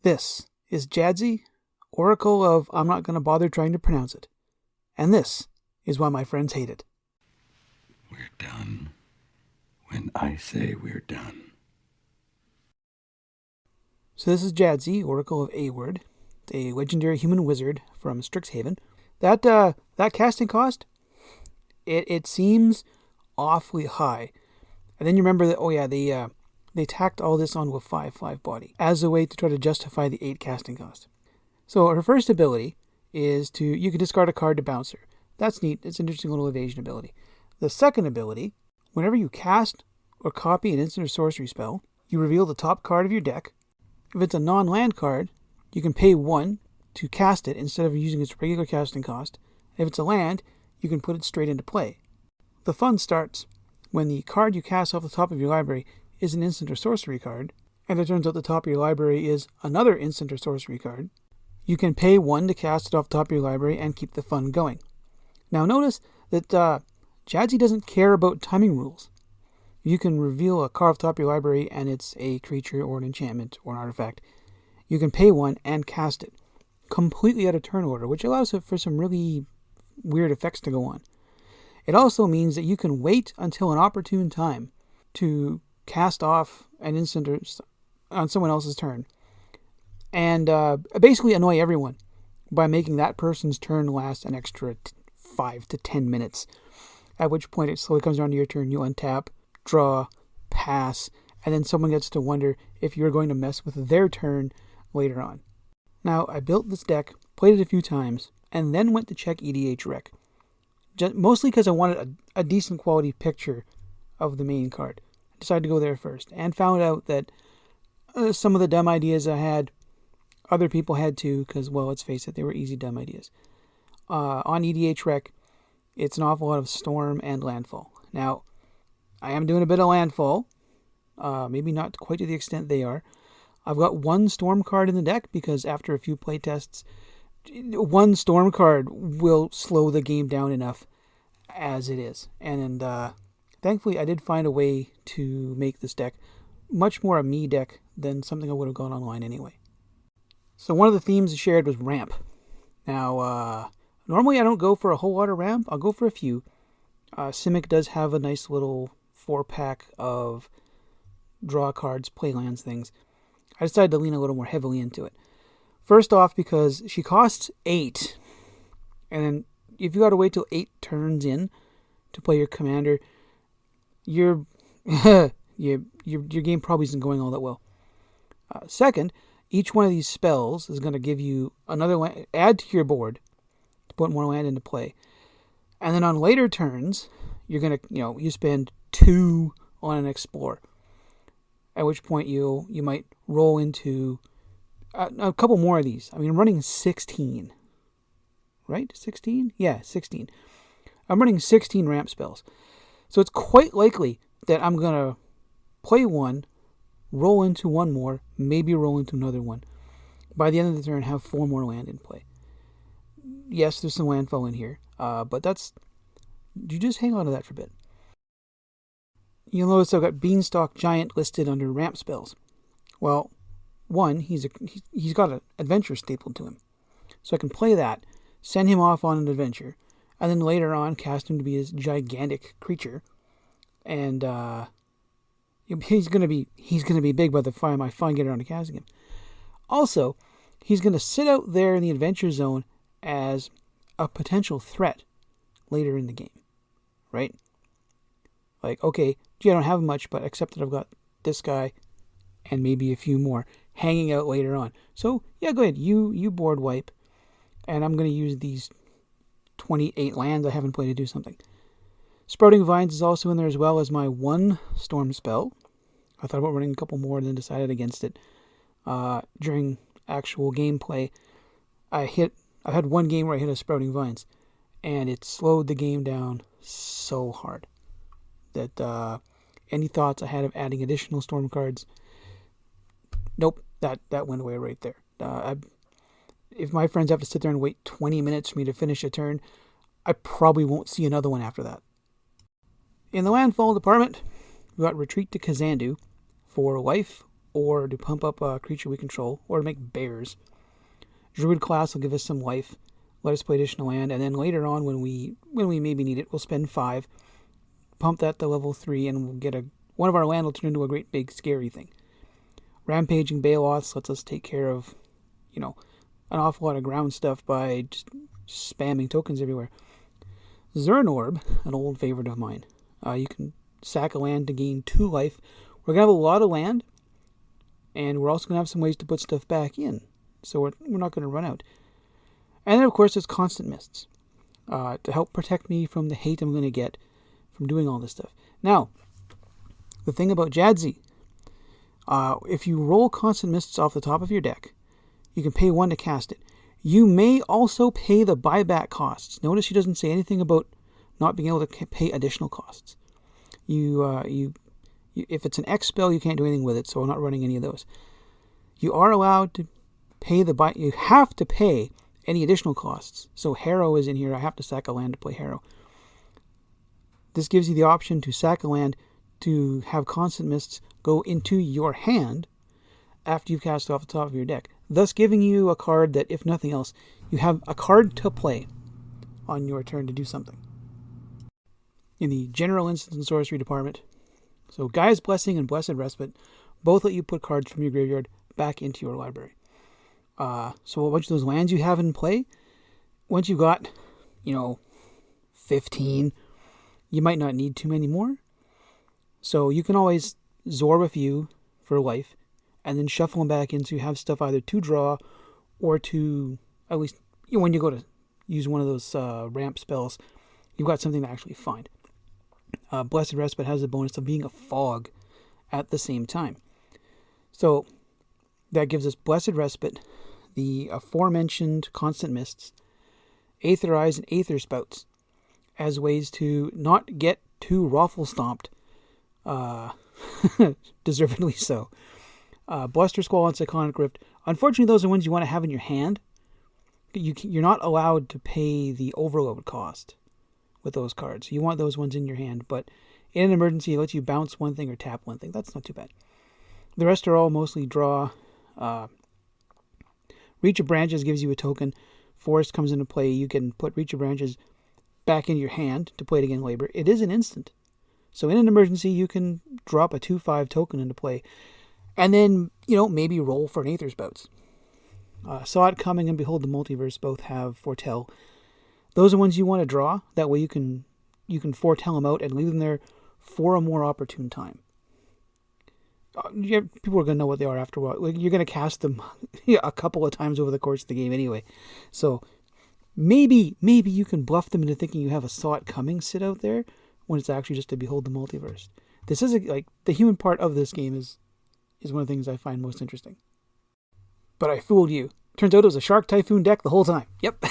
This is Jadzi, Oracle of I'm not going to bother trying to pronounce it. And this is why my friends hate it. We're done when I say we're done. So this is Jadzi, Oracle of A-Word, a legendary human wizard from Strixhaven. That casting cost, it seems awfully high. And then you remember that, they tacked all this onto a 5/5 body as a way to try to justify the 8 casting cost. So her first ability is you can discard a card to bounce her. That's neat. It's an interesting little evasion ability. The second ability, whenever you cast or copy an instant or sorcery spell, you reveal the top card of your deck. If it's a non-land card, you can pay 1 to cast it instead of using its regular casting cost. If it's a land, you can put it straight into play. The fun starts when the card you cast off the top of your library is an instant or sorcery card, and it turns out the top of your library is another instant or sorcery card. You can pay 1 to cast it off the top of your library and keep the fun going. Now notice that Jadzi doesn't care about timing rules. You can reveal a card off the top of your library and it's a creature or an enchantment or an artifact. You can pay 1 and cast it completely out of turn order, which allows for some really weird effects to go on. It also means that you can wait until an opportune time to cast off an instant on someone else's turn and basically annoy everyone by making that person's turn last an extra 5 to 10 minutes, at which point it slowly comes around to your turn. You untap, draw, pass, and then someone gets to wonder if you're going to mess with their turn later on. Now, I built this deck, played it a few times, and then went to check EDH Rec. Mostly because I wanted a decent quality picture of the main card. I decided to go there first, and found out that some of the dumb ideas I had, other people had too, because, well, let's face it, they were easy dumb ideas. On EDH Rec, it's an awful lot of Storm and Landfall. Now, I am doing a bit of Landfall, maybe not quite to the extent they are. I've got 1 Storm card in the deck because after a few playtests, 1 Storm card will slow the game down enough as it is. And thankfully, I did find a way to make this deck much more a me deck than something I would have gone online anyway. So one of the themes shared was ramp. Now, normally I don't go for a whole lot of ramp. I'll go for a few. Simic does have a nice little 4-pack of draw cards, play lands, things. I decided to lean a little more heavily into it. First off, because she costs 8. And then if you got to wait till 8 turns in to play your commander, your game probably isn't going all that well. Second, each one of these spells is going to give you another land, add to your board to put more land into play. And then on later turns, you're going to, you spend 2 on an explore. At which point you might roll into a couple more of these. I mean, I'm running 16. Right? 16? Yeah, 16. I'm running 16 ramp spells. So it's quite likely that I'm going to play 1, roll into 1 more, maybe roll into another one. By the end of the turn, have 4 more land in play. Yes, there's some landfall in here, but you just hang on to that for a bit. You'll notice I've got Beanstalk Giant listed under ramp spells. Well, 1, he's got an adventure stapled to him. So I can play that, send him off on an adventure, and then later on cast him to be this gigantic creature. And he's gonna be big by the time I finally get around to casting him. Also, he's gonna sit out there in the adventure zone as a potential threat later in the game. Right? Like, okay, gee, I don't have much, but except that I've got this guy and maybe a few more hanging out later on. So, yeah, go ahead. You board wipe, and I'm going to use these 28 lands I haven't played to do something. Sprouting Vines is also in there as well as my 1 Storm spell. I thought about running a couple more and then decided against it. During actual gameplay, I've had 1 game where I hit a Sprouting Vines, and it slowed the game down so hard that any thoughts I had of adding additional Storm cards, nope, that went away right there. If my friends have to sit there and wait 20 minutes for me to finish a turn, I probably won't see another one after that. In the landfall department, we've got Retreat to Kazanru for life or to pump up a creature we control, or to make bears. Druid Class will give us some life, let us play additional land, and then later on when we maybe need it, we'll spend 5, pump that to level 3, and we'll get one of our land will turn into a great big scary thing. Rampaging Baloths lets us take care of, an awful lot of ground stuff by just spamming tokens everywhere. Zuran Orb, an old favorite of mine. You can sack a land to gain 2 life. We're going to have a lot of land, and we're also going to have some ways to put stuff back in, so we're not going to run out. And then, of course, there's Constant Mists, to help protect me from the hate I'm going to get from doing all this stuff. Now, the thing about Jadzi, if you roll Constant Mists off the top of your deck, you can pay 1 to cast it. You may also pay the buyback costs. Notice she doesn't say anything about not being able to pay additional costs. If it's an X spell, you can't do anything with it, so I'm not running any of those. You are allowed to pay you have to pay any additional costs. So Harrow is in here. I have to sack a land to play Harrow. This gives you the option to sack a land to have Constant Mists go into your hand after you've cast it off the top of your deck, thus giving you a card that, if nothing else, you have a card to play on your turn to do something. In the General Instance and Sorcery department, so Gaia's Blessing and Blessed Respite both let you put cards from your graveyard back into your library. So a bunch of those lands you have in play, once you've got, 15, you might not need too many more. So you can always Zorb a few for life, and then shuffle them back in so you have stuff either to draw or to, at least when you go to use one of those ramp spells, you've got something to actually find. Blessed Respite has the bonus of being a fog at the same time. So that gives us Blessed Respite, the aforementioned Constant Mists, Aetherize, and Aetherspouts as ways to not get too raffle-stomped, deservedly so. Blustersquall and Clyclonic Rift. Unfortunately, those are ones you want to have in your hand. You're not allowed to pay the overload cost with those cards. You want those ones in your hand, but in an emergency, it lets you bounce one thing or tap one thing. That's not too bad. The rest are all mostly draw. Reach of Branches gives you a token. Forest comes into play. You can put Reach of Branches back into your hand to play it again later. It is an instant. So in an emergency, you can drop a 2/5 token into play. And then, maybe roll for an Aetherspouts. Saw It Coming and Behold the Multiverse both have Foretell. Those are ones you want to draw. That way you can foretell them out and leave them there for a more opportune time. People are going to know what they are after a while. You're going to cast them a couple of times over the course of the game anyway. So maybe you can bluff them into thinking you have a Saw It Coming sit out there when it's actually just to Behold the Multiverse. This is the human part of this game is one of the things I find most interesting. But I fooled you. Turns out it was a Shark Typhoon deck the whole time. Yep.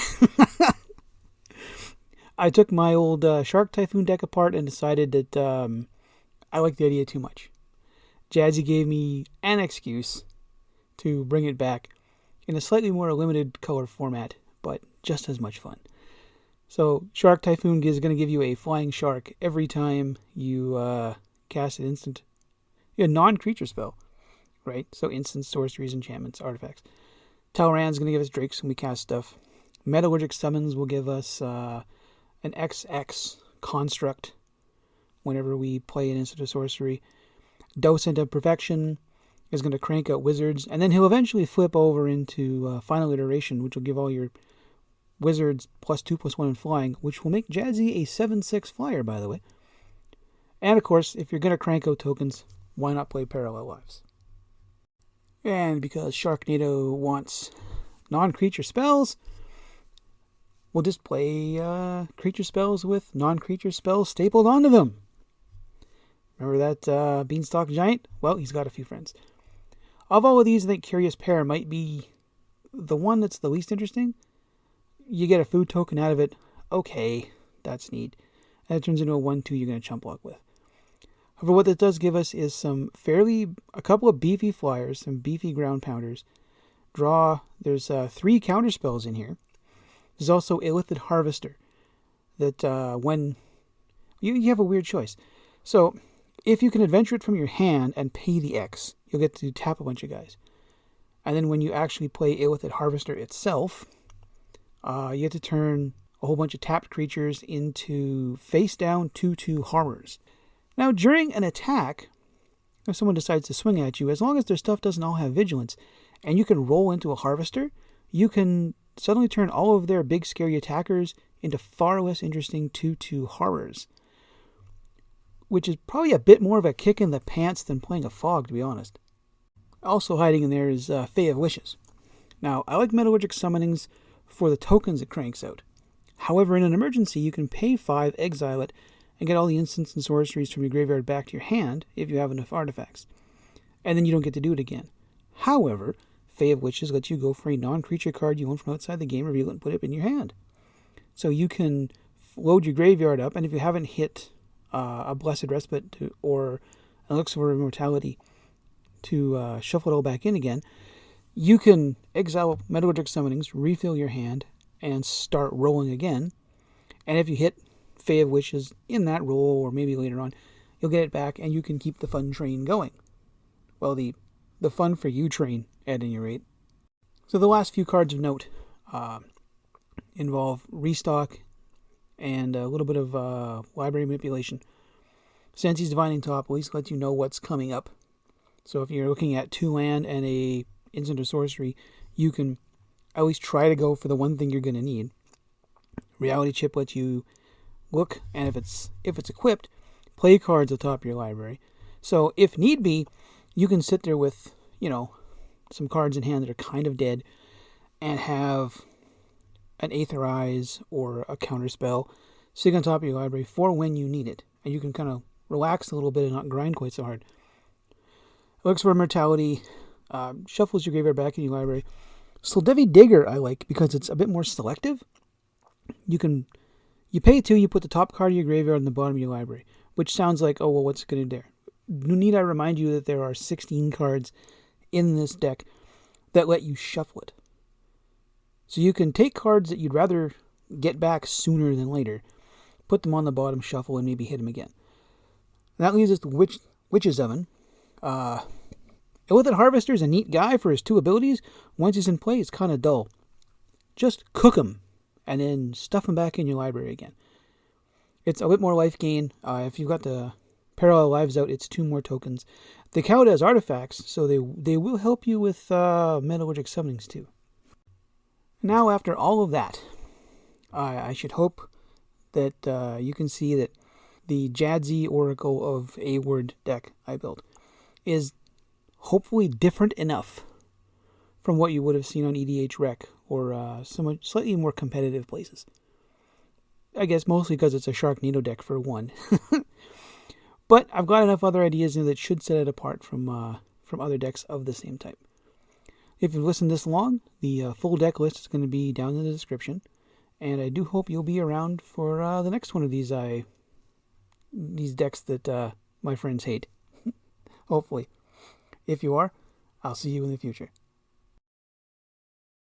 I took my old Shark Typhoon deck apart and decided that I liked the idea too much. Jadzi gave me an excuse to bring it back in a slightly more limited color format, but just as much fun. So Shark Typhoon is going to give you a flying shark every time you cast an instant, a non-creature spell, right? So instants, sorceries, enchantments, artifacts. Talran's going to give us drakes when we cast stuff. Metallurgic Summons will give us an XX construct whenever we play an instant or sorcery. Docent of Perfection is going to crank out wizards, and then he'll eventually flip over into Final Iteration, which will give all your wizards +2/+1 in flying, which will make Jadzi a 7/6 flyer, by the way. And of course, if you're going to crank out tokens, why not play Parallel Lives? And because Sharknado wants non-creature spells, we'll just play creature spells with non-creature spells stapled onto them. Remember that Beanstalk Giant? Well, he's got a few friends. Of all of these, I think Curious Pair might be the one that's the least interesting. You get a food token out of it. Okay, that's neat. And it turns into a 1/2 you're going to chump block with. However, what that does give us is a couple of beefy flyers, some beefy ground pounders. There's 3 counter spells in here. There's also Illithid Harvester. That when you have a weird choice. So If you can adventure it from your hand and pay the X, you'll get to tap a bunch of guys. And then when you actually play Illithid Harvester itself, you get to turn a whole bunch of tapped creatures into face-down 2/2 horrors. Now, during an attack, if someone decides to swing at you, as long as their stuff doesn't all have vigilance, and you can roll into a Harvester, you can suddenly turn all of their big scary attackers into far less interesting 2/2 horrors. Which is probably a bit more of a kick in the pants than playing a Fog, to be honest. Also hiding in there is Fae of Wishes. Now, I like Metallurgic Summonings for the tokens it cranks out. However, in an emergency, you can pay 5, exile it, and get all the instants and sorceries from your graveyard back to your hand if you have enough artifacts. And then you don't get to do it again. However, Fae of Wishes lets you go for a non-creature card you own from outside the game, reveal it, and put it in your hand. So you can load your graveyard up, and if you haven't hit a Blessed Respite or an Elixir of Immortality to shuffle it all back in again, you can exile Metallurgic Summonings, refill your hand, and start rolling again. And if you hit Fae of Wishes in that roll, or maybe later on, you'll get it back, and you can keep the fun train going. Well, the fun for you train, at any rate. So the last few cards of note involve restock and a little bit of library manipulation. Sensei's Divining Top at least lets you know what's coming up. So if you're looking at 2 land and a instant or sorcery, you can at least try to go for the one thing you're going to need. Reality Chip lets you look, and if it's equipped, play cards atop your library. So if need be, you can sit there with, some cards in hand that are kind of dead and have an Aetherize or a counterspell sitting on top of your library for when you need it. And you can kind of relax a little bit and not grind quite so hard. Elixir of Immortality shuffles your graveyard back in your library. Soldevi Digger I like because it's a bit more selective. You pay 2, you put the top card of your graveyard in the bottom of your library, which sounds like, oh, well, what's it going to do there? Need I remind you that there are 16 cards in this deck that let you shuffle it. So you can take cards that you'd rather get back sooner than later, put them on the bottom, shuffle, and maybe hit them again. And that leaves us to Witch's Oven. Illithid Harvester is a neat guy for his 2 abilities. Once he's in play, it's kind of dull. Just cook him, and then stuff him back in your library again. It's a bit more life gain. If you've got the Parallel Lives out, it's 2 more tokens. They count as artifacts, so they will help you with Metallurgic Summonings too. Now, after all of that, I should hope that you can see that the Jadzi Oracle of Award deck I built is hopefully different enough from what you would have seen on EDH Rec or some slightly more competitive places. I guess mostly because it's a Sharknado deck for one. But I've got enough other ideas in that should set it apart from other decks of the same type. If you've listened this long, the full deck list is going to be down in the description. And I do hope you'll be around for the next one of these decks that my friends hate. Hopefully. If you are, I'll see you in the future.